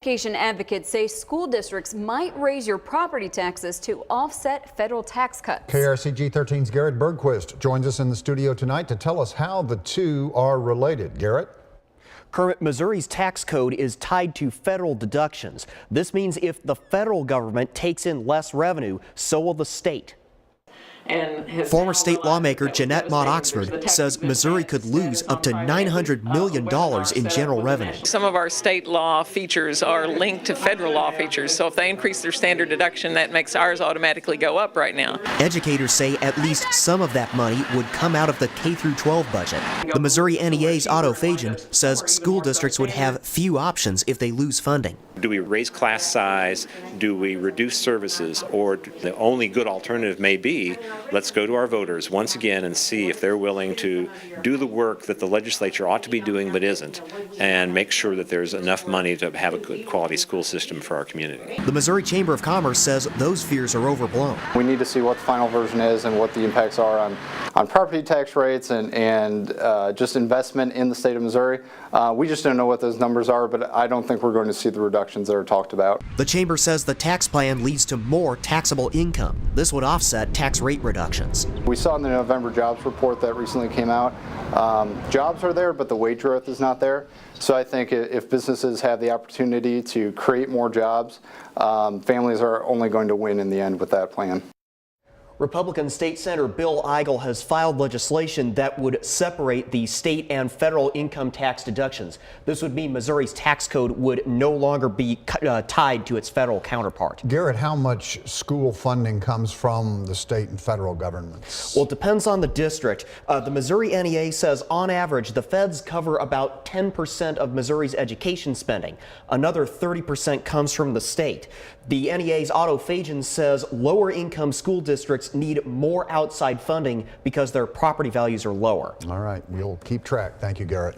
Education advocates say school districts might raise your property taxes to offset federal tax cuts. KRCG 13's Garrett Bergquist joins us in the studio tonight to tell us how the two are related. Garrett? Kermit, Missouri's tax code is tied to federal deductions. This means if the federal government takes in less revenue, so will the state. Former state lawmaker Jeanette Mott Oxford says Missouri could lose up to $900 million in general revenue. Some of our state law features are linked to federal law features, so if they increase their standard deduction, that makes ours automatically go up right now. Educators say at least some of that money would come out of the K-12 budget. The Missouri NEA's Otto Fajan says school districts would have few options if they lose funding. Do we raise class size? Do we reduce services? Or the only good alternative may be, let's go to our voters once again and see if they're willing to do the work that the legislature ought to be doing but isn't, and make sure that there's enough money to have a good quality school system for our community. The Missouri Chamber of Commerce says those fears are overblown. We need to see what the final version is and what the impacts are on property tax rates and just investment in the state of Missouri. We just don't know what those numbers are, but I don't think we're going to see the reductions that are talked about. The Chamber says the tax plan leads to more taxable income. This would offset tax rate reductions. We saw in the November jobs report that recently came out, jobs are there, but the wage growth is not there. So I think if businesses have the opportunity to create more jobs, families are only going to win in the end with that plan. Republican State Senator Bill Eigel has filed legislation that would separate the state and federal income tax deductions. This would mean Missouri's tax code would no longer be tied to its federal counterpart. Garrett, how much school funding comes from the state and federal governments? Well, it depends on the district. The Missouri NEA says on average the feds cover about 10% of Missouri's education spending. Another 30% comes from the state. The NEA's Otto Fajan says lower income school districts need more outside funding because their property values are lower. All right, we'll keep track. Thank you, Garrett.